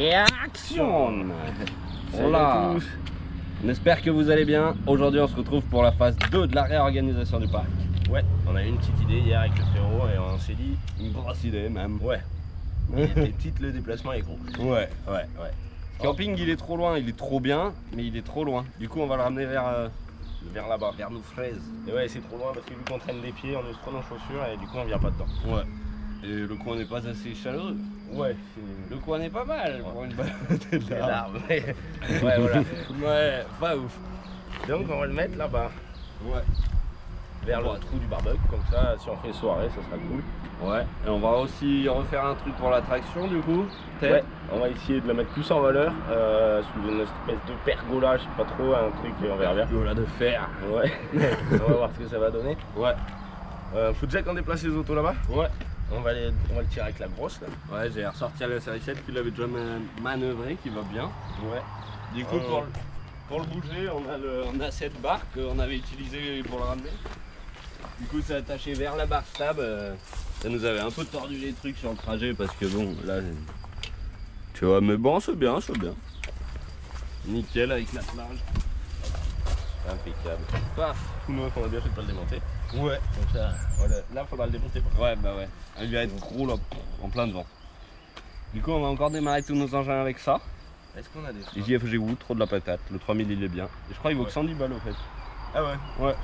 Et action! Voilà. On espère que vous allez bien. Aujourd'hui on se retrouve pour la phase 2 de la réorganisation du parc. Ouais, on a eu une petite idée hier avec le frérot et on s'est dit... Une grosse idée même. Ouais. Il était petit, le déplacement est gros. Ouais. Ouais. Camping il est trop loin, il est trop bien, mais il est trop loin. Du coup on va le ramener vers là-bas. vers nos fraises. Et ouais, c'est trop loin parce que vu qu'on traîne des pieds, on use trop nos chaussures et du coup on vient pas dedans. Ouais. Et le coin n'est pas assez chaleureux. Ouais. Le coin n'est pas mal pour une balade d'arbre. Ouais, voilà. Ouais, pas ouf. Donc on va le mettre là-bas. Ouais. Vers le trou du barbecue, comme ça, si on fait soirée, ça sera cool. Ouais, et on va aussi refaire un truc pour l'attraction du coup. Ouais, on va essayer de la mettre plus en valeur, sous une espèce de pergola, je sais pas trop, un truc en verre. Pergola de fer. Ouais, on va voir ce que ça va donner. Ouais. Faut déjà qu'on déplace les autos là-bas. Ouais. On va le tirer avec la brosse là. Ouais, j'ai ressorti la serviette qu'il avait déjà manœuvré, qui va bien. Ouais. Du coup, pour le bouger, on a cette barre qu'on avait utilisée pour le ramener. Du coup, c'est attaché vers la barre stable. Ça nous avait un peu tordu les trucs sur le trajet parce que bon, là, tu vois, mais bon, c'est bien, c'est bien. Nickel avec la plage. Impeccable. Paf. Tout neuf, on a bien fait de pas le démonter. Ouais. Donc ça, voilà. Là, faudra le démonter. Ouais, bah ouais. Il va être gros là, en plein devant. Du coup, on va encore démarrer tous nos engins avec ça. Est-ce qu'on a des freins? JFG Wood, trop de la patate. Le 3000 il est bien. Et je crois qu'il vaut que 110 balles au fait. Ah ouais? Ouais.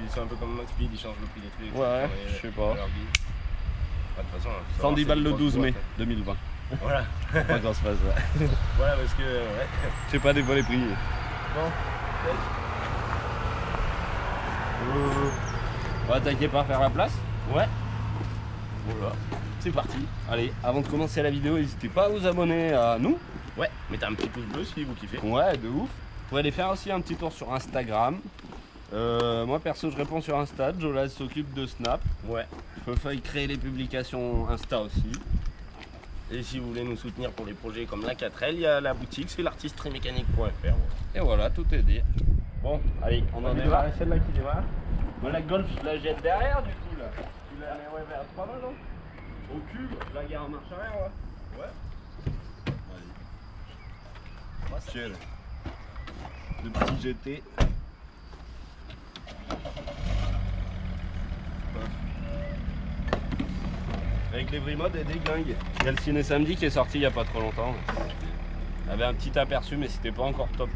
C'est un peu comme Max Speed, il change le prix des trucs. Ouais, je sais pas. De toute façon, 110 balles le 12 mai 2020. Voilà. Pas qu'on se passe ça. Voilà, parce que ouais. Je sais pas des fois les prix. Bon. On va attaquer par faire la place. Ouais. Voilà. C'est parti. Allez, avant de commencer la vidéo, n'hésitez pas à vous abonner à nous. Ouais, mettez un petit pouce bleu si vous kiffez. Ouais, de ouf. Vous pouvez aller faire aussi un petit tour sur Instagram. Moi perso je réponds sur Insta, Jolas s'occupe de Snap. Ouais. Je peux créer les publications Insta aussi. Et si vous voulez nous soutenir pour les projets comme la 4L, il y a la boutique, c'est l'artistremécanique.fr. Et voilà, tout est dit. Bon, allez, on en démarre. Celle-là qui démarre. Moi la Golf je la jette derrière du coup là. Tu la mets vers 3 balles non? Au cube, je la gare en marche arrière ouais. Vas-y. Chill. Le petit GT. Avec les Vrimodes et des glingues. Il y a le Ciné Samedi qui est sorti il n'y a pas trop longtemps. Il y avait un petit aperçu mais c'était pas encore top.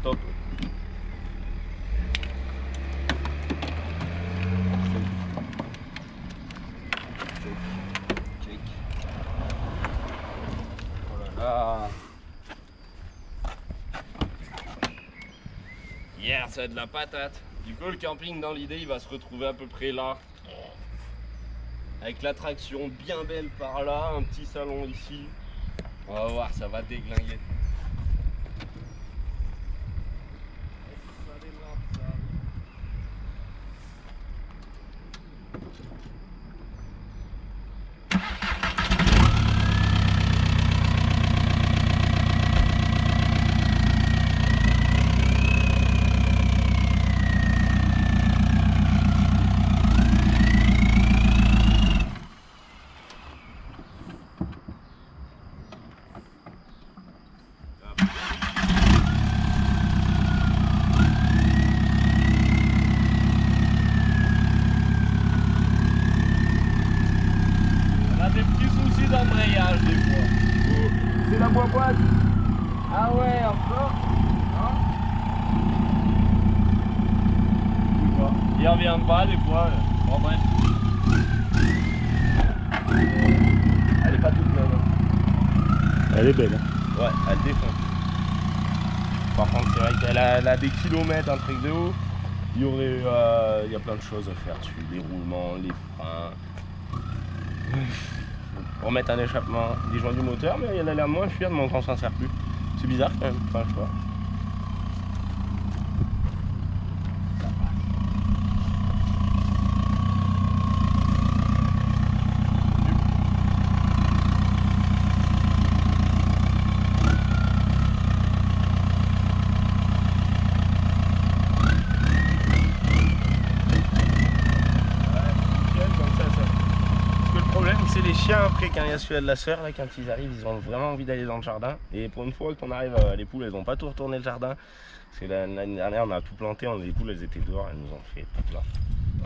Check. Oh là là. Hier ça a de la patate. Du coup le camping dans l'idée il va se retrouver à peu près là. Avec l'attraction bien belle par là, un petit salon ici. On va voir, ça va déglinguer. D'embrayage des fois. C'est la boîte. Ah ouais, encore hein? Il revient pas des fois. Bon bref. Elle est pas toute neuve. Elle est belle. Ouais, elle défonce. Par contre, c'est vrai qu'elle a des kilomètres, un truc de haut. Il y aurait, il y a plein de choses à faire dessus, les roulements, les freins. Pour mettre un échappement, des joints du moteur, mais elle a l'air moins fière de mon qu'on s'en sert plus. C'est bizarre quand même, enfin je sais pas. chiens après quand il y a celui de la sœur, là, quand ils arrivent, ils ont vraiment envie d'aller dans le jardin. Et pour une fois qu'on arrive, les poules, elles n'ont pas tout retourné le jardin. Parce que l'année dernière, on a tout planté, les poules, elles étaient dehors, elles nous ont fait tout là.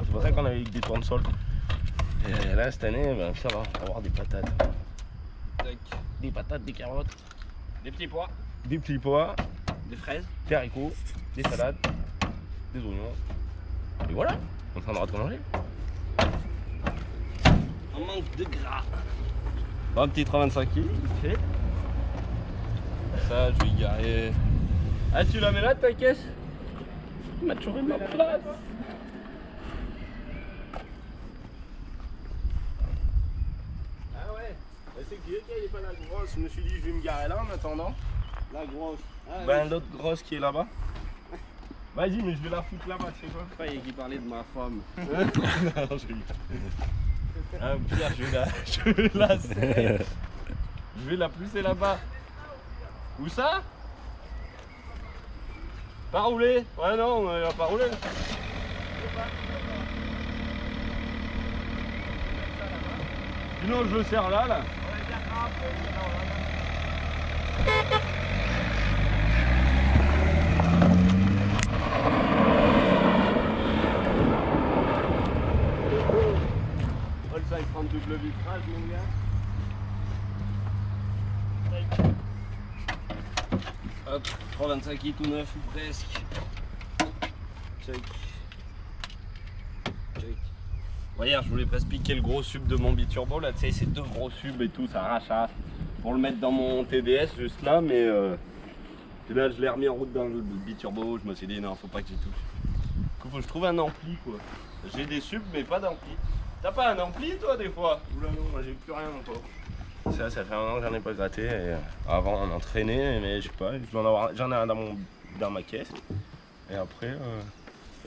C'est pour ça qu'on avait des tournesols. Et là, cette année, ben, ça va, on va avoir des patates. Tac. Des patates, des carottes, Des petits pois, des petits pois, des fraises, des haricots, des salades, des oignons. Et voilà, on s'en aura de manger. un manque de gras. Bon, un petit 325 kg, il fait. Ça, je vais y garer. Ah, tu la mets là, ta caisse? Il m'a toujours ma place. Ah ouais, c'est qui est pas la grosse. Je me suis dit, je vais me garer là en attendant. La grosse. Ah, Ben, oui. l'autre grosse qui est là-bas. Vas-y, mais je vais la foutre là-bas, tu sais quoi. Je croyais qu'il parlait de ma femme. Non, je rigole. Ah, Pierre, je vais la serrer. Je vais la pousser là-bas. Où ça? Pas rouler? Ouais, non, on va pas rouler. Sinon, je le serre là, là. Oh, ça, il prend double vitrage, mon gars. Hop, 325 qui tout neuf ou presque. Check. Check. Ouais, hier je voulais presque piquer le gros sub de mon biturbo là, tu sais, c'est deux gros subs et tout, ça arrache pour le mettre dans mon TDS juste là, mais et là je l'ai remis en route dans le biturbo, je me suis dit non, faut pas que j'y touche. Du coup, faut que je trouve un ampli quoi. J'ai des subs mais pas d'ampli. T'as pas un ampli toi des fois? Oula non, moi j'ai plus rien encore. Ça fait un an que j'en ai pas gratté. Et avant on entraînait, mais je sais pas, j'en ai un dans ma caisse. Et après,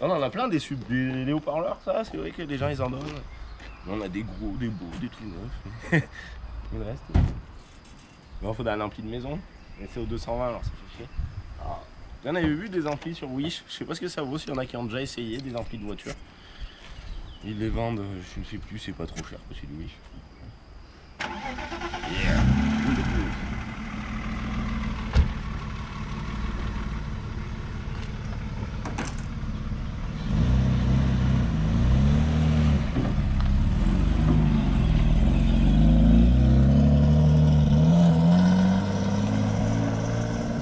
on en a plein des subs, les haut-parleurs, ça, c'est vrai que les gens ils en donnent. On a des gros, des beaux, des tout neufs. Il me reste. Il faut un ampli de maison. Mais c'est au 220 alors ça fait chier. J'en avais vu des amplis sur Wish. Je sais pas ce que ça vaut, s'il y en a qui ont déjà essayé des amplis de voiture. Ils les vendent, je ne sais plus, c'est pas trop cher que celui de Wish. Yeah.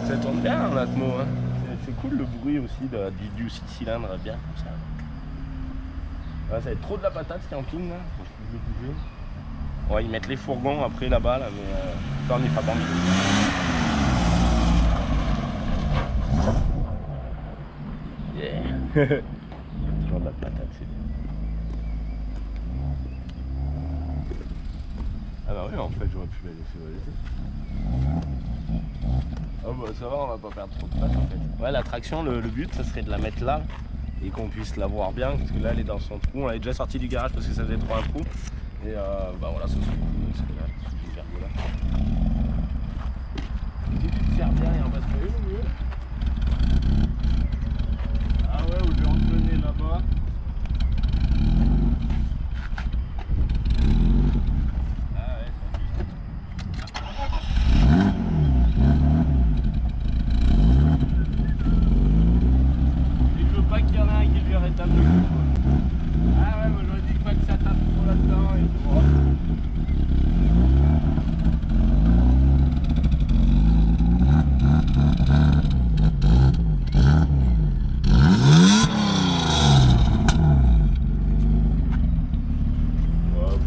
Ça tourne bien en Atmo, hein. C'est cool le bruit aussi du 6 cylindres, bien comme ça. Ouais, ça va être trop de la patate ce camping là. Je vais bouger. On va y mettre les fourgons après là-bas, là, mais ça on y fera pas mieux. Yeah. Toujours de la patate, c'est bien. Ah bah oui, en fait j'aurais pu la laisser voler. Ah bah ça va, on va pas perdre trop de place en fait. Ouais, la traction, le but ça serait de la mettre là et qu'on puisse la voir bien, parce que là elle est dans son trou. On l'avait déjà sorti du garage parce que ça faisait trop un trou. Et bah voilà, ça serait cool, parce que là, je vais faire de là. Si tu te sers bien, il en passe pas une au mieux. Ah ouais, ou je vais entraîner là-bas. Ah ouais, et je veux pas qu'il y en ait un qui lui rétame le coup quoi. Ah ouais, moi j'aurais dit pas que ça tape trop là-dedans et tout.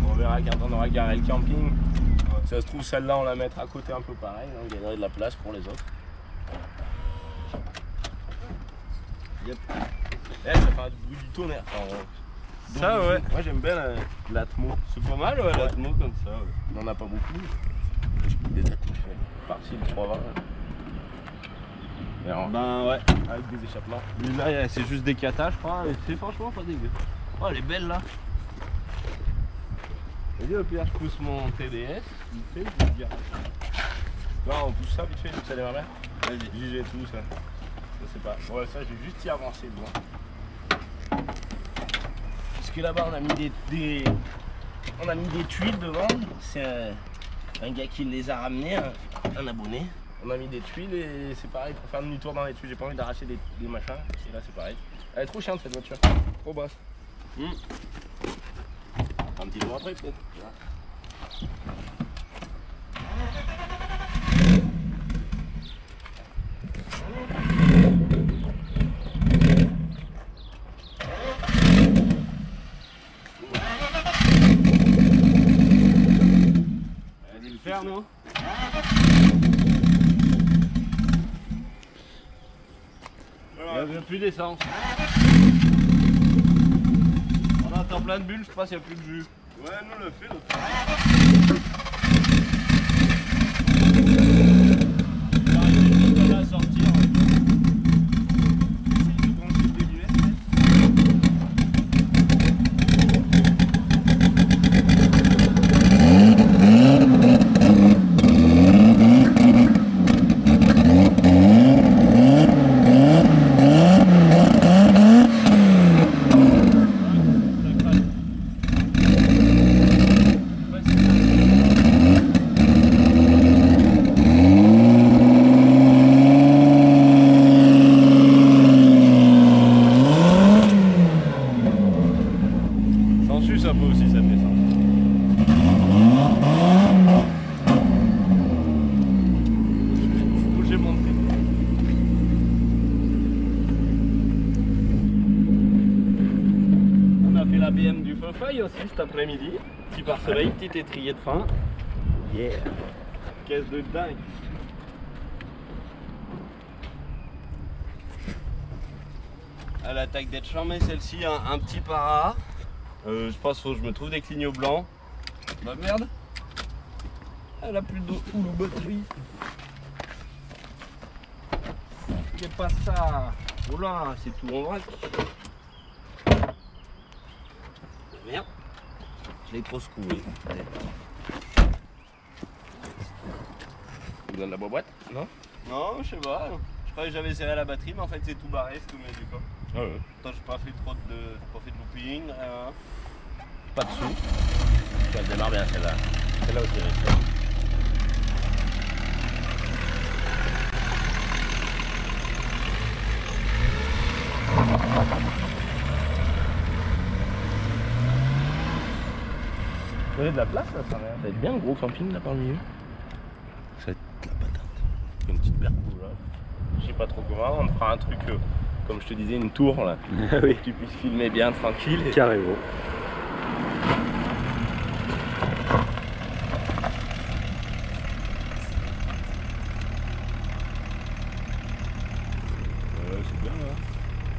On verra quand on aura garé le camping. Ça se trouve, celle-là on la mettra à côté un peu pareil, on gagnerait de la place pour les autres. Yep. Eh, ça fait un bruit du tonnerre. Ça ouais. Moi j'aime bien l'Atmo. C'est pas mal ouais, l'Atmo comme ça. Ouais. On n'en a pas beaucoup. Des Atmos, parti le 320. Ben ouais. Avec des échappements. Lui là c'est juste des catas je crois, et c'est franchement pas dégueu. Oh elle est belle là. Vas-y au pire je pousse mon TDS, vite fait, je vais te dire. Non on pousse ça vite fait, ça démarre bien. Vas-y, JG tout ça. Je sais pas. Ouais ça j'ai juste y avancé devant. Parce que là-bas on a mis On a mis des tuiles devant. C'est un gars qui les a ramenés, un abonné. On a mis des tuiles et c'est pareil pour faire demi-tour dans les tuiles. J'ai pas envie d'arracher des machins. Et là c'est pareil. Elle est trop chiante cette voiture. Trop basse. Un petit jour après peut-être. Non, il n'y a plus d'essence. On attend plein de bulles, je pense qu'il n'y a plus de jus. Ouais, nous le fait l'autre On va sortir. Aussi cet après-midi, petit pare-soleil, petit étrier de frein. Yeah. Caisse de dingue. Elle attaque d'être charmée celle-ci, un petit para. Je pense qu'il faut que je me trouve des clignots blancs. Bah merde. Elle a plus de batterie. C'est pas ça. Oula, c'est tout en vrac. Merde, je l'ai trop secoué. Tu donnes la boîte? Non? Non, je sais pas. Je croyais que j'avais serré la batterie, mais en fait c'est tout barré, c'est tout mis du coup. Ah ouais. Attends, j'ai pas fait trop de looping. Pas de sous. Elle démarre bien celle-là. Celle-là aussi réussie. Il y a de la place là, ça va être bien le gros camping là par le milieu. Ça va être de la patate. Une petite bercou là. Je sais pas trop comment, on fera un truc comme je te disais, une tour là. Oui. Que tu puisses filmer bien tranquille. Carrément. C'est bien là.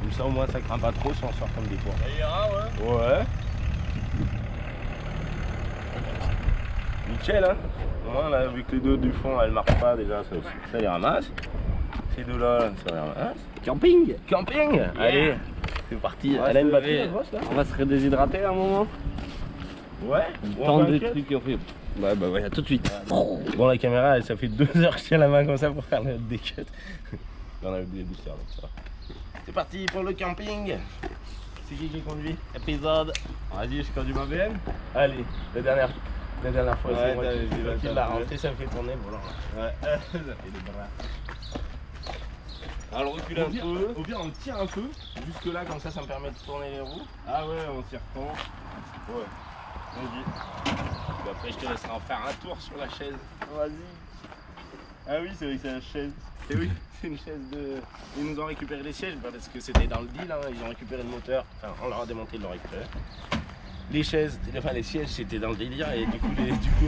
Comme ça au moins ça craint pas trop si on sort comme des tours. Ça ira, ouais. Ouais. Nickel hein. Moi là, vu que les deux du fond elles marquent pas déjà, ça les ramasse. Ces deux là, ça les ramasse. Camping. Camping. Yeah. Allez, c'est parti. Elle a une batterie la grosse là. On va se redéshydrater à un moment. Ouais. Tant de trucs qu'on fait. Ouais bah ouais, à tout de suite. Bon la caméra, ça fait 2 heures que je tiens la main comme ça pour faire le décut. On a oublié le booster donc ça va. C'est parti pour le camping. C'est qui conduit? Épisode. Vas-y, je conduis ma BM. Allez, la dernière fois, ouais, c'est moi qui l'a rentré, ça me fait tourner le volant. Ouais, ça fait des bras. Alors, on recule un peu. Au pire, on tire un peu, jusque là, comme ça me permet de tourner les roues. Ah ouais, on s'y reprend. Ouais. Vas-y. Après, je te laisserai en faire un tour sur la chaise. Vas-y. Ah oui, c'est vrai que c'est la chaise. Et oui, c'est une chaise de... Ils nous ont récupéré les sièges parce que c'était dans le deal, hein. Ils ont récupéré le moteur, enfin on leur a démonté, ils l'ont récupéré. Les chaises, enfin les sièges c'était dans le délire et du coup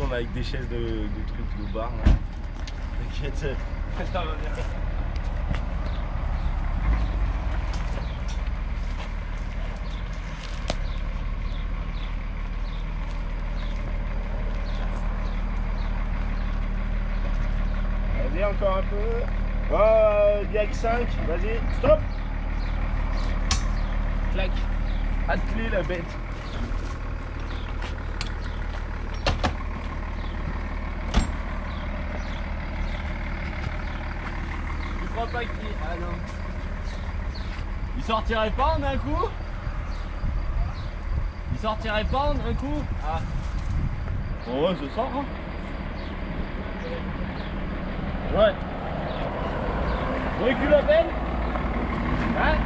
on a avec des chaises de trucs de bar. T'inquiète, ça va bien. Vas-y encore un peu. Diag 5, vas-y, stop. Clac. Attelez la bête. Tu crois pas qu'il... Ah non. Il sortirait pas en un coup? Il sortirait pas en un coup? Ah. Ouais, c'est ça, hein. Ouais. Vous réculez la peine? Hein?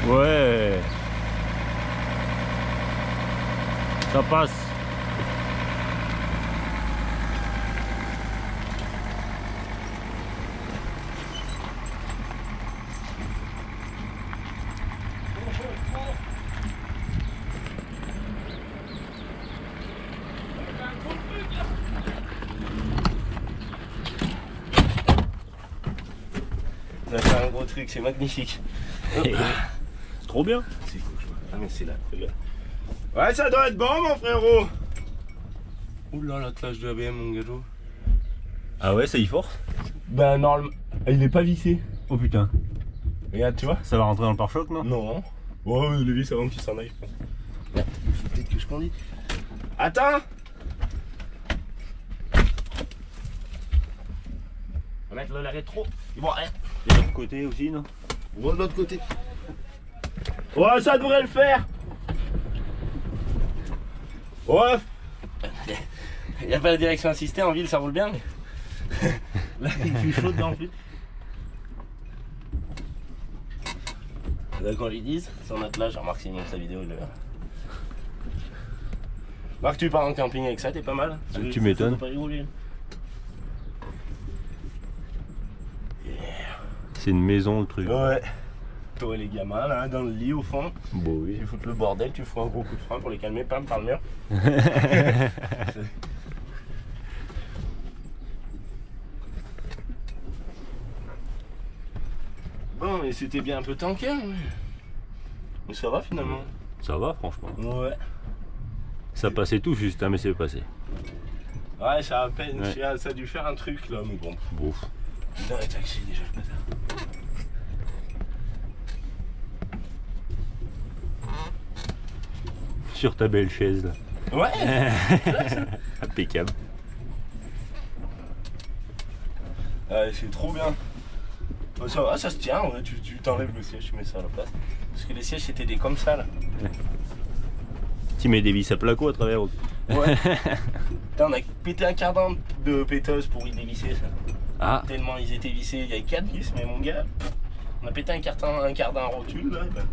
Ouais, ça passe. On a fait un gros truc, c'est magnifique. Trop bien. C'est cool, je vois. Ah mais c'est là. Ouais, ça doit être bon mon frérot. Oula, l'attelage de ABM mon gajo. Ah ouais, ça y force. Ben normalement, il est pas vissé. Oh putain. Regarde, tu vois. Ça va rentrer dans le pare-choc, non? Non. Ouais, le vis avant qu'il s'en aille, je pense. Merde, il faut peut-être que je conduise. Attends. On va mettre le rétro. Bon, allez. De l'autre côté aussi, non? On va de l'autre côté. Ouais, ça devrait le faire. Ouais. Il n'y a pas la direction assistée en ville, ça roule bien. Là, il fait chaud dedans en plus. D'accord, ils disent, son attelage, remarque s'il monte sa vidéo, il le verra. Marc, tu pars en camping avec ça, t'es pas mal. Tu m'étonnes. C'est une maison le truc. Ouais. Toi et les gamins là, dans le lit au fond. Bon oui. Tu fous le bordel, tu fous un gros coup de frein pour les calmer, pam, par le mur. Bon, mais c'était bien un peu tanké. Hein. Mais ça va finalement. Ça va franchement. Ouais. Ça passait tout juste, hein, mais c'est passé. Ouais, ça a à peine. Ouais. Ça a dû faire un truc là, mais bon. Bon. Dans les taxis déjà, le bâtard. Sur ta belle chaise là. Ouais. Impeccable. Ouais, c'est trop bien. Ça va, ça se tient, ouais. Tu t'enlèves le siège, tu mets ça à la place. Parce que les sièges c'était des comme ça là. Tu mets des vis à placo à travers. Ouais. Putain, on a pété un quart d'an de péteuse pour y dévisser ça. Ah. Tellement ils étaient vissés, il y avait 4 vis, mais mon gars, on a pété un quart d'un rotule là. Ben.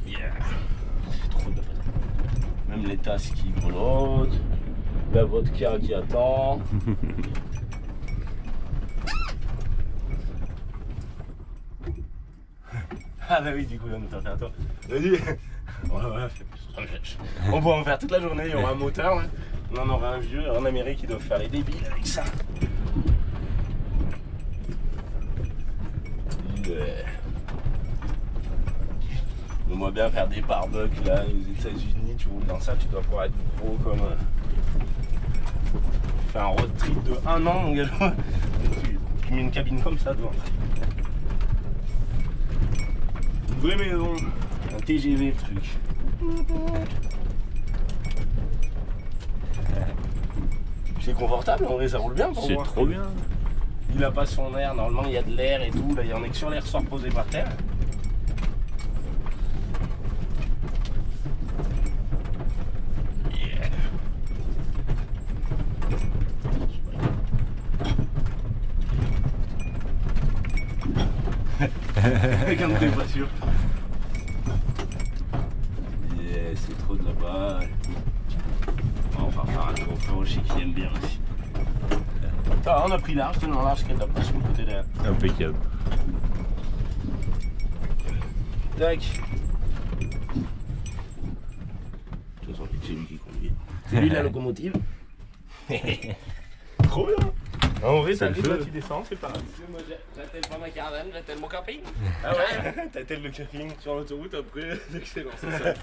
Yeah. C'est trop de patate. Même les tasses qui volent, la vodka qui attend. Ah bah oui, du coup, on nous en fait un tour. Vas-y. Ouais. On pourra en faire toute la journée, il y aura un moteur. Hein. On en aura un vieux en Amérique qui doit faire les débiles avec ça. Yeah. On va bien faire des barbecues là aux États-Unis, tu roules dans ça, tu dois pouvoir être gros comme. Tu fais un road trip de 1 an, mon gars. Tu mets une cabine comme ça devant. vraie maison. Un TGV le truc. C'est confortable, en vrai ça roule bien pour moi. C'est trop bien. Il a pas son air, normalement il y a de l'air et tout, là il y en a que sur les ressorts posés par terre. Yeah. Quand t'es pas sûr. Yeah, c'est trop de la balle. On va faire un tour frérot, je sais qu'il aime bien aussi. Ah, on a pris large, tellement large qu'elle a pas sur le côté derrière. Impeccable. Tac. De toute façon, c'est lui qui conduit. C'est lui la locomotive. Trop bien. En vrai, ça le feu. Tu descends, c'est pareil. Moi, j'attelle pas ma caravane, j'attelle mon camping. Ah ouais. T'attelles le camping sur l'autoroute après. C'est excellent, c'est ça.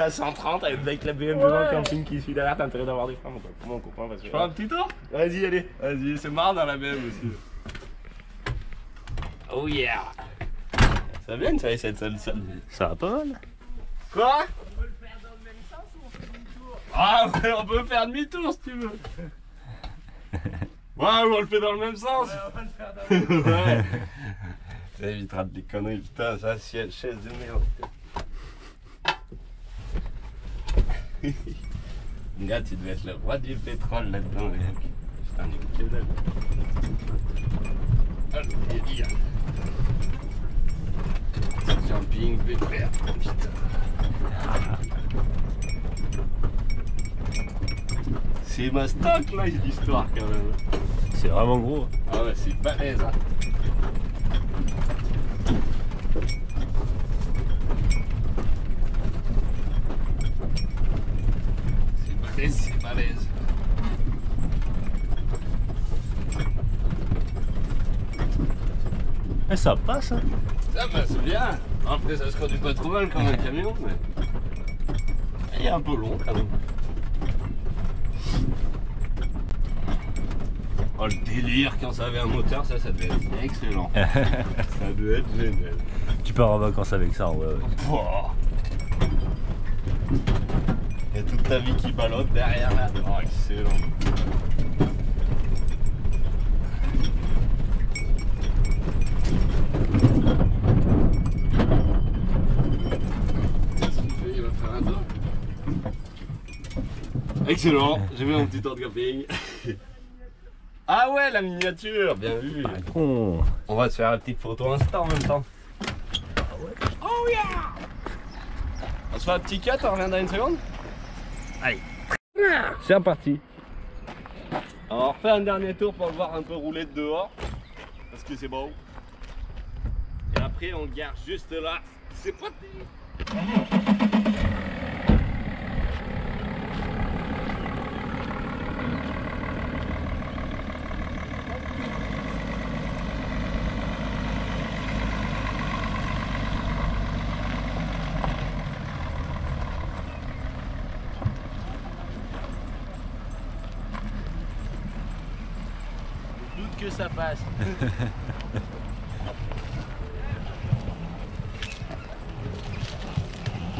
À 130 avec la BMW dans le camping qui suit derrière, t'as intérêt d'avoir des freins, mon copain. Parce que... Je fais un petit tour. Vas-y, allez. Vas-y, c'est marrant dans la même aussi. Oh yeah. Ça vient, ça, cette seule. Ça va pas mal. Quoi? On peut le faire dans le même sens ou on fait demi-tour? Ah ouais, on peut faire demi-tour si tu veux. Ouais, on le fait dans le même sens. Ouais, on va le faire dans le même sens. Ouais. Ça évitera des conneries, putain, ça, chaise de merde. Gars, tu devais être le roi du pétrole là-dedans, mec. Putain, du que dalle. Allez, délire. Camping pépère, putain. C'est ma stock là, l'histoire quand même. C'est vraiment gros. Ah ouais, c'est balèze. Hein. C'est balèze, c'est balèze. Eh, ça passe, hein. Ça passe bien. Après, ça se conduit pas trop mal comme un camion, mais il est un peu long quand même. Oh, le délire quand ça avait un moteur, ça devait être excellent. Ça devait être génial. Tu pars en vacances avec ça, ouais. Wow. Il y a toute ta vie qui ballotte derrière là. Oh, excellent. Qu'est-ce qu'il fait? Il va faire un tour. Excellent, j'ai vu mon petit tour de camping. Ah ouais, la miniature, bien vu. Con. On va se faire une petite photo Insta en même temps. Oh yeah! On se fait un petit cut, on revient dans une seconde? Allez. C'est reparti. Alors on refait un dernier tour pour le voir un peu rouler de dehors. Parce que c'est beau. Et après on le garde juste là. C'est parti! Que ça passe.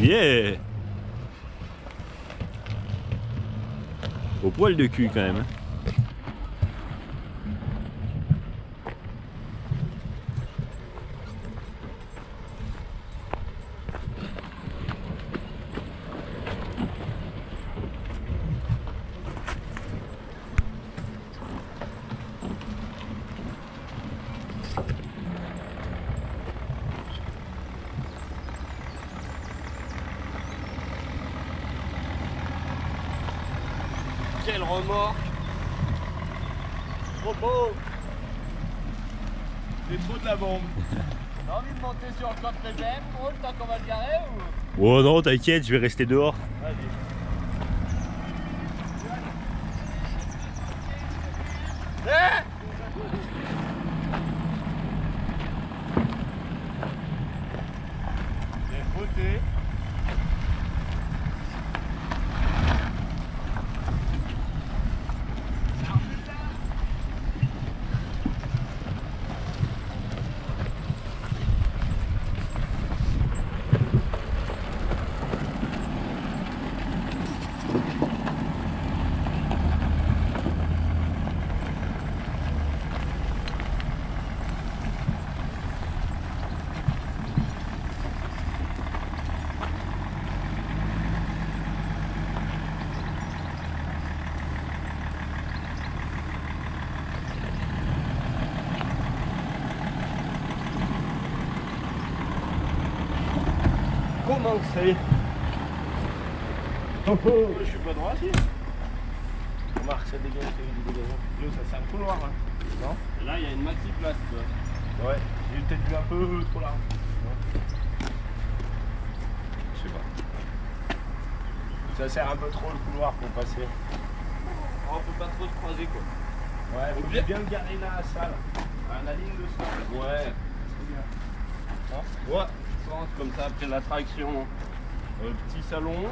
Yeah. Au poil de cul quand même. Quel remorque! Trop beau! C'est trop de la bombe. T'as envie de monter sur le coffre BM pour le temps qu'on va le garer ou? Oh non, t'inquiète, je vais rester dehors. Vas-y. Eh! J'ai fauté. commencer. Oh, je suis pas droit ici. Remarque, ça dégage, du dégagement. Yo, ça c'est un couloir, hein. Non? Et là, il y a une maxi place, quoi. Ouais, j'ai peut-être vu un peu trop large. Ouais. Je sais pas. Ça sert un peu trop le couloir pour passer. On peut pas trop se croiser, quoi. Ouais, faut bien garer la salle. La ligne de salle. Ouais. C'est bien. Hein? Ouais, je pense comme ça après l'attraction. Petit salon.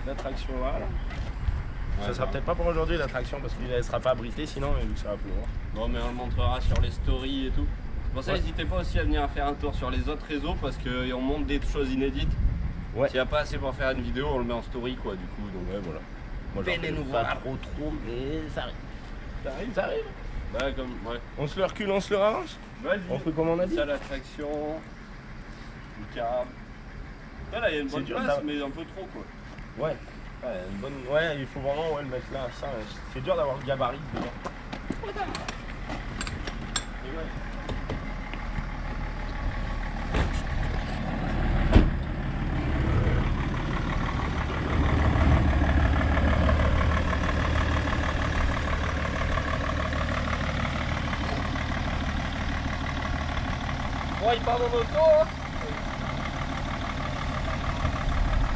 L'attraction là. Ouais, ça sera peut-être pas pour aujourd'hui l'attraction parce qu'il ne sera pas abrité sinon vu que ça va plus loin. Bon, mais on le montrera sur les stories et tout. Pour ça, n'hésitez pas aussi à venir faire un tour sur les autres réseaux parce qu'on montre des choses inédites. Ouais. S'il n'y a pas assez pour faire une vidéo, on le met en story, quoi, du coup. Donc, ouais, voilà. Moi, venez nous pas voir. trop, mais ça arrive. Ça arrive. Ouais, comme, ouais. On se le recule, on se le rallonge. Vas-y. On fait comme on a dit. Ça, l'attraction. Le cab. Là, il y a une bonne dur, place, mais un peu trop, quoi. Ouais. Ouais, il faut vraiment le mettre là. Ça, c'est dur d'avoir le gabarit dedans. Et ouais. Ouais, il part dans notre dos, hein.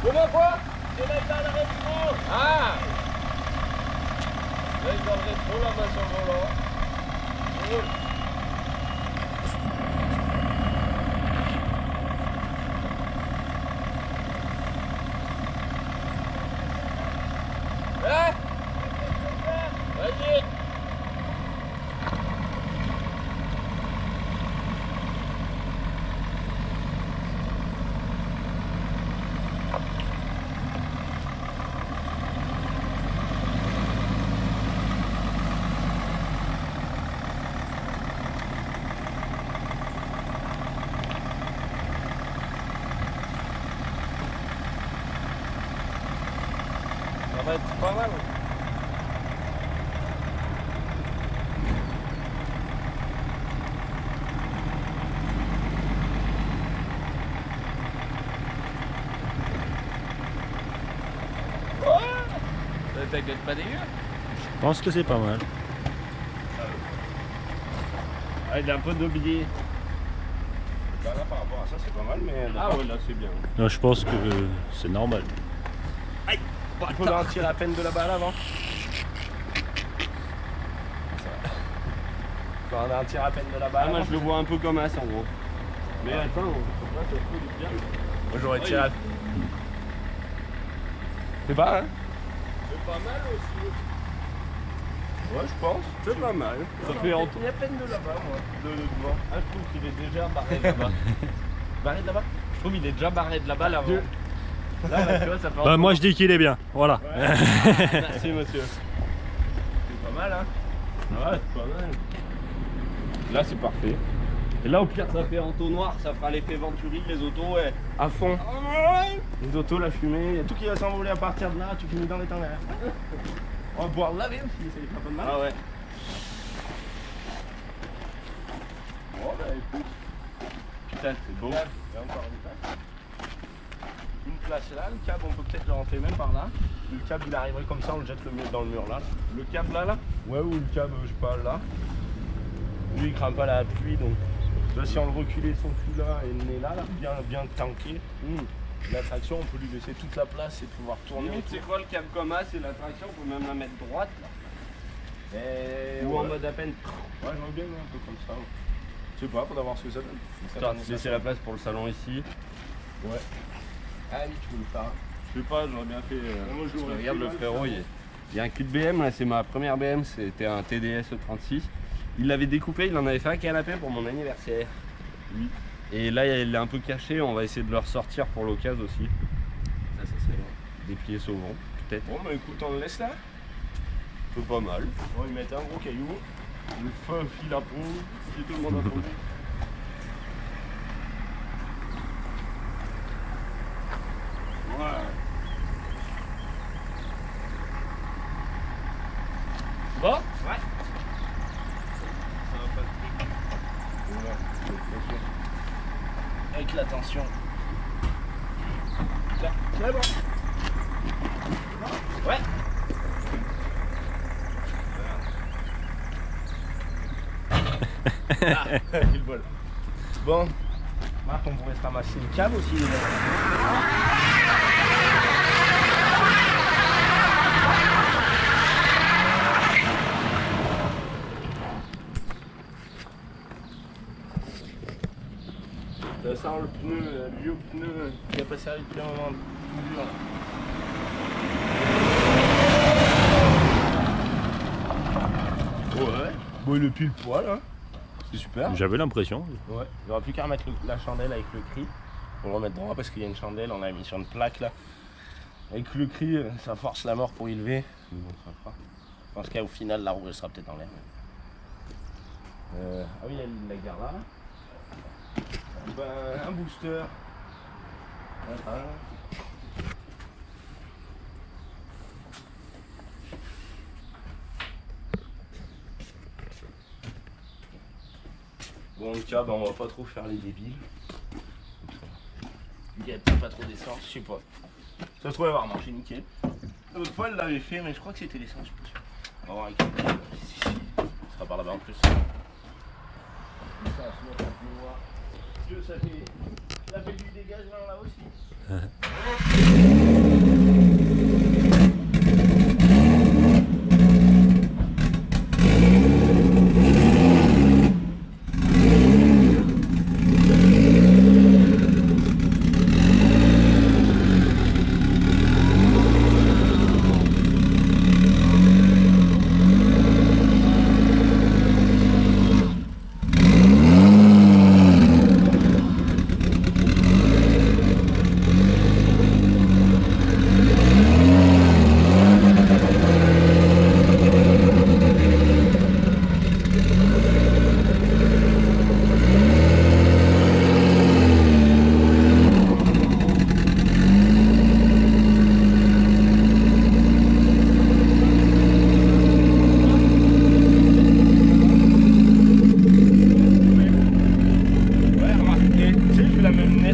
Comment quoi? C'est mettre dans le rétro. Ah! Là, il dans le rétro, la main sur le volant. Hein? Vas-y! Ça va être pas mal. T'inquiète pas dégueu. Je pense que c'est pas mal. Ah, il est un peu doublié. Bah là, par rapport à ça, c'est pas mal, mais. Ah ouais, là c'est bien. Non, je pense que c'est normal. Aïe! Il faut en tirer à peine de la balle avant. Quand on a un tir à peine de la balle. Ah, moi je le vois un peu comme As en gros. Mais attends, là ça se trouve bien. Moi j'aurais tiré à. C'est pas, hein? C'est pas mal aussi. Ouais, je pense. C'est pas mal. Ça fait en tout. Il y a peine de là-bas, moi. De devant. Ah, je trouve qu'il est déjà barré de là-bas. Barré de là-bas? Je trouve qu'il est déjà barré de là-bas là-bas. Là, tu vois, ça fait Bah, moi je dis qu'il est bien, voilà. Ouais. Merci monsieur. C'est pas mal, hein? Ah ouais, c'est pas mal. Là c'est parfait. Et là au pire ça fait entonnoir, ça fera l'effet Venturi, les autos ouais. À fond. Les autos, la fumée, il y a tout qui va s'envoler à partir de là, tu finis dans les temps derrière. On va pouvoir laver aussi, ça lui fera pas de mal. Ah ouais. Bon bah écoute. Putain c'est beau. Il y a encore une place. Une place là, le câble on peut peut-être le rentrer même par là. Le câble il arriverait comme ça, on le jette dans le mur là. Le câble là? Ouais, ou le câble, je sais pas, là. Lui il craint pas la pluie donc. Là, si on le reculait son cul là et le nez là, bien tanké, l'attraction on peut lui laisser toute la place et pouvoir tourner. Limite c'est quoi le câble comme As et l'attraction, on peut même la mettre droite là. Et Ou ouais. en mode à peine. Ouais, j'aimerais bien un peu comme ça. Ouais. Je sais pas, faudra voir ce que ça donne. Histoire de laisser la place pour le salon ici. Ouais. Ah oui, tu peux le faire. Je sais pas, j'aurais bien fait. moi, je parce que l'aurais regarde fait, le là, frérot, le il y a un cul de BM, là c'est ma première BM, c'était un TDS 36. Il l'avait découpé, il en avait fait un canapé pour mon anniversaire. Oui. Et là il est un peu caché, on va essayer de le ressortir pour l'occasion aussi. Ça serait des pieds sauvants, peut-être. Bon bah écoute, on le laisse là. C'est pas mal. On va y mettre un gros caillou. Le feu fil à peau, si tout le monde a entendu. Ouais. Bon? Ouais. Ça va pas le truc. Avec la tension. C'est bon. Ouais. Ah, il vole. Bon, Marc, on pourrait se ramasser une cave aussi. Ça sent le pneu, le vieux pneu qui a pas servi depuis un moment, tout dur. Ouais, bon il est pile poil hein. C'est super. J'avais l'impression. Ouais, il n'y aura plus qu'à remettre la chandelle avec le cri. On va le remettre droit parce qu'il y a une chandelle, on l'a mis sur une plaque là. Avec le cri, ça force la mort pour y lever. Mais bon, ça le fera. Je pense qu'au final, la roue elle sera peut-être en l'air. Ah oui, il y a la gare là. Ben, un booster. Voilà. Bon, le cas, ben, on va pas trop faire les débiles. Il y a peut-être pas trop d'essence, je sais pas. Ça se trouve avoir marché nickel. L'autre fois, elle l'avait fait, mais je crois que c'était l'essence, je suis pas sûr. On va voir avec le si, ça sera par là-bas en plus. Dieu, ça fait du dégagement là aussi.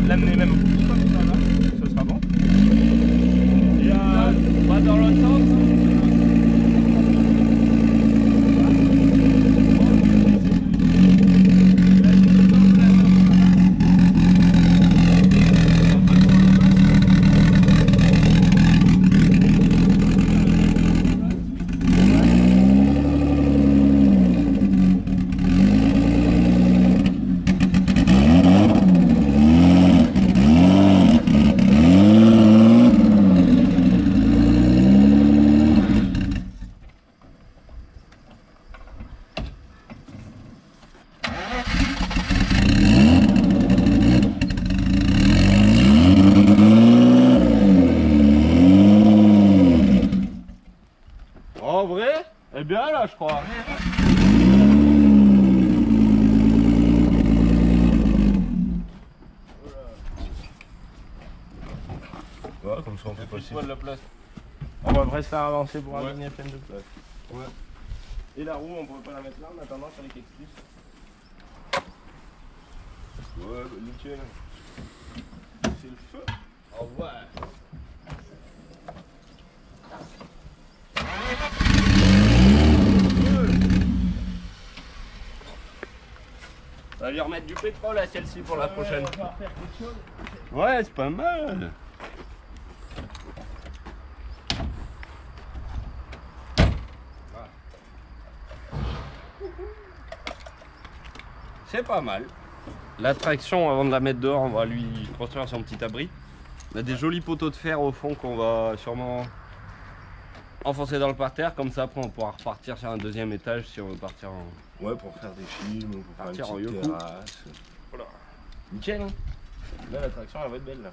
L'amener même comme ça là, ça sera bon. Et pas dans l'autre sens. En vrai, eh bien là je crois. Ouais, comme ça on peut passer. De la place. On va presque faire avancer pour la ligne pleine de place. Ouais. Et la roue, on pourrait pas la mettre là en attendant sur les Kexus. Ouais, bah nickel. C'est le feu. Oh ouais. On va lui remettre du pétrole à celle-ci pour la prochaine. On va faire quelque chose. Ouais, c'est pas mal. C'est pas mal. La traction, avant de la mettre dehors, on va lui construire son petit abri. On a des jolis poteaux de fer au fond qu'on va sûrement enfoncer dans le parterre. Comme ça, après, on pourra repartir sur un deuxième étage si on veut partir en... Ouais, pour faire des films, pour partir faire une petite terrasse. Voilà. Nickel, hein. Là, la traction, elle va être belle, là.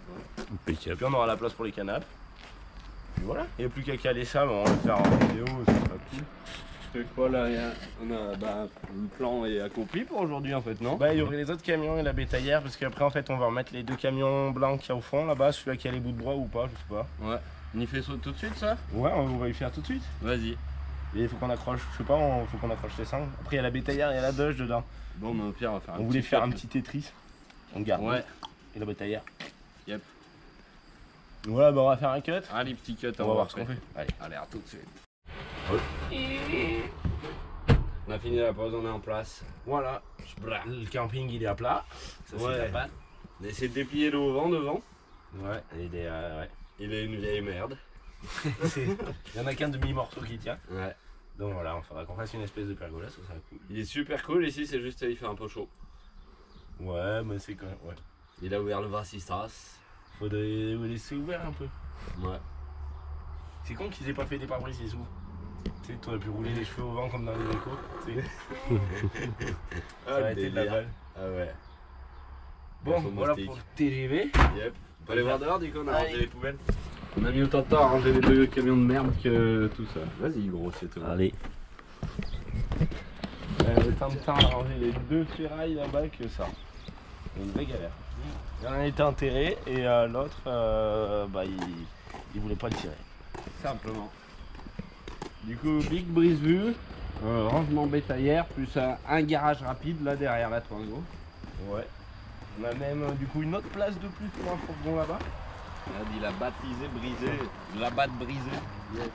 Et puis, on aura la place pour les canapes. Et voilà. Il n'y a plus qu'à caler ça, mais on va le faire en vidéo, ça sera cool. Voilà, le plan est accompli pour aujourd'hui en fait, non? Bah, il y aurait les autres camions et la bétaillère parce qu'après en fait on va remettre les deux camions blancs qu'il y a au fond là-bas, celui-là qui a les bouts de bras ou pas, je sais pas. Ouais. On y fait ça tout de suite ça? Ouais, on va y faire tout de suite. Vas-y. Et il faut qu'on accroche, je sais pas, faut qu'on accroche les sangles. Après il y a la bétaillère et il y a la doge dedans. Bon, mais au pire on va faire un voulait faire un petit Tetris. On garde. Ouais. Et la bétaillère. Yep. Ouais, bah on va faire un cut. Allez, petit cut, On va voir ce qu'on fait. Allez, à tout de suite. On a fini la pause, on est en place. Voilà. Le camping il est à plat. Ça c'est Ouais. la panne. On essaie de déplier le vent devant. Ouais. Il est une vieille merde. Il y en a qu'un demi-morceau qui tient. Ouais. Donc voilà, on faudra qu'on fasse une espèce de pergola, ça sera cool. Il est super cool ici, c'est juste il fait un peu chaud. Ouais, mais c'est quand même. Ouais. Il a ouvert le Vassistras. Faudrait le laisser ouvert un peu. Ouais. C'est con qu'ils aient pas fait des pare-brise ici. Tu sais, t'aurais pu rouler les cheveux au vent comme dans les échos. Tu sais. Ça aurait été de la balle. Ah ouais. Bon, Son voilà moustique. pour le TGV. Yep. On peut aller voir dehors, du coup, on a rangé les poubelles. On a mis autant de temps à ranger les 2 camions de merde que tout ça. Vas-y, gros, c'est tout. Allez. Autant de temps à ranger les 2 ferrailles là-bas que ça. C'est une vraie galère. Il y en a un était enterré et l'autre, bah, il voulait pas le tirer. Simplement. Du coup, big brise vue, rangement bétaillère, plus un garage rapide là derrière la Twingo. Ouais. On a même du coup une autre place de plus pour un fourgon là-bas. On a dit la baptisée brisée, la batte brisée. Ouais,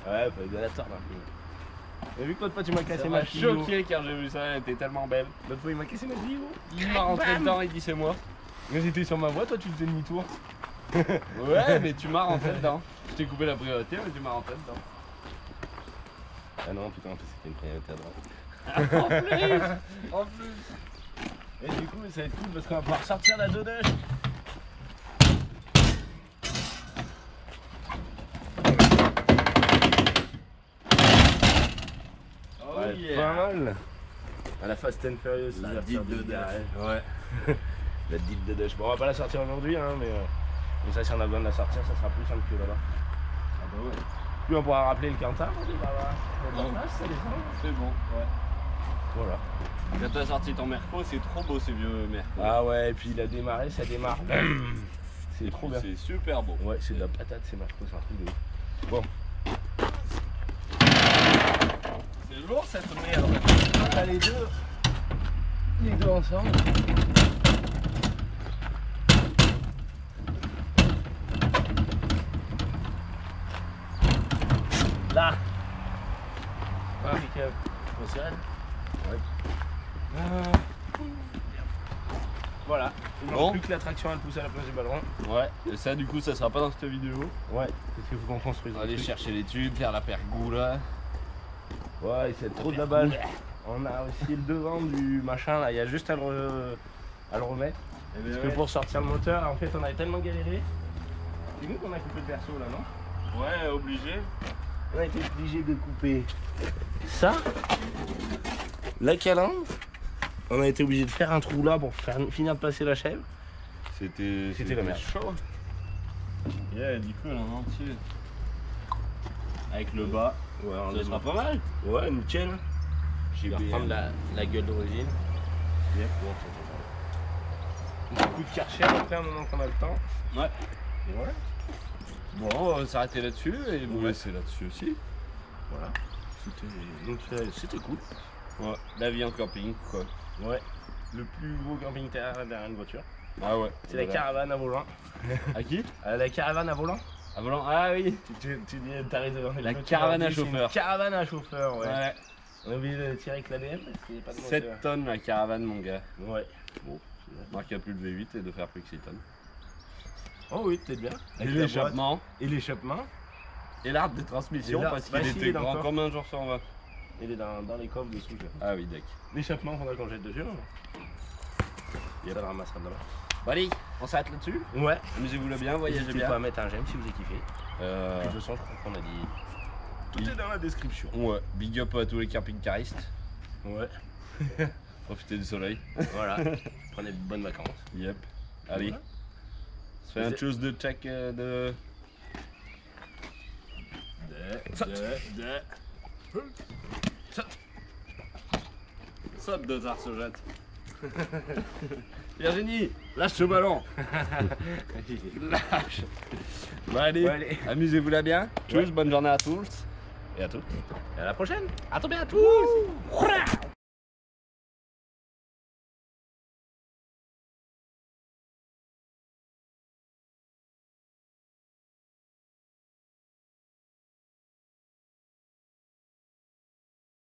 bah, de la tort là. Et vu que l'autre fois tu m'as cassé Ça ma m'a Clio. choqué quand j'ai vu ça, elle était tellement belle. L'autre fois il m'a cassé ma Clio. Il m'a rentré dedans, il dit c'est moi. Moi j'étais sur ma voie, toi tu faisais demi-tour. Ouais, mais tu m'as rentré dedans. Je t'ai coupé la priorité, mais tu m'as rentré dedans. Ah non, putain, c'était une priorité à droite. En plus. Et du coup, ça va être cool parce qu'on va pouvoir sortir la Dodoche. Oh Ouais, yeah. pas mal. À la Fast and Furious, La ça va dite faire de des Dash. gares. Ouais. La dite de Dash. Bon, on va pas la sortir aujourd'hui, hein, mais ça, si on a besoin de la sortir, ça sera plus simple que là-bas. Ah bah ouais. Puis on pourra rappeler le Quentin. C'est bon, ouais. Voilà. Quand t'as sorti ton Merco, c'est trop beau ces vieux Merco. Ah ouais, et puis il a démarré, ça démarre. C'est trop bien. C'est super beau. Ouais, c'est de la patate, c'est Marco, c'est un truc de ouf. Bon. C'est lourd cette merde. On a les deux ensemble. Là. Impeccable. On sirène. Ouais. Voilà. Il manque Bon. plus que l'attraction à le pousser à la place du ballon. Ouais, et ça du coup ça sera pas dans cette vidéo. Ouais. Qu'est-ce qu'il faut qu'on construise? Aller chercher les tubes, faire la pergola. Ouais, c'est trop de la balle. On a aussi le devant du machin là, il y a juste à le remettre. Parce que pour sortir le moteur, en fait on avait tellement galéré. C'est nous qu'on a coupé le perso là, non? Ouais, obligé. On a été obligé de couper ça, la calandre. On a été obligé de faire un trou là pour finir de passer la chèvre. C'était la merde. chaud. Yeah, du coup, en entier. Avec le bas, Ouais, on ça sera pas mal. Ouais, nickel. J'ai Je vais reprendre la gueule d'origine. Yep. Un coup de karcher après un moment qu'on a le temps. Ouais. Et voilà. Bon, on va s'arrêter là-dessus et vous Ouais. laisser là-dessus aussi. Voilà. C'était cool. Ouais, la vie en camping, quoi. Ouais. Le plus gros camping-terre derrière une voiture. Ah ouais. C'est la caravane à volant. À qui? La caravane à volant. À volant. Ah oui. Tu t'arrêtes devant La caravane à chauffeur. Caravane à chauffeur, ouais. Ouais. On a oublié de tirer avec l'ADM parce qu'il n'y a pas de 7 moteur. tonnes la caravane, mon gars. Ouais. Bon, marqué à plus de V8 et de faire plus que 6 tonnes. Oh oui, peut-être bien. Et Avec la l'échappement. boîte et l'échappement. Et l'arbre de transmission Et l'arbre- parce bah, qu'il si, il était est grand encore. comme un jour 120. Il est dans les coffres dessous. Ah oui, d'accord. L'échappement, faudra qu'on jette dessus. Il y a pas de ramassera demain. Bon allez, on s'arrête là-dessus. Ouais. Amusez-vous bien, voyagez N'hésitez bien. pas à mettre un j'aime si vous avez kiffé. De toute façon, je crois qu'on a dit. Tout est dans la description. Ouais, big up à tous les camping-caristes. Ouais. Profitez du soleil. Voilà. Prenez de bonnes vacances. Yep. Allez. Voilà. On se fait un chose de check de. Saute de Zar se jette. Virginie, lâche ce ballon. Lâche. Bon allez, Ouais, allez. amusez-vous là bien. Tchuss, Ouais. bonne journée à tous. Et à toutes. Et à la prochaine. À très bientôt.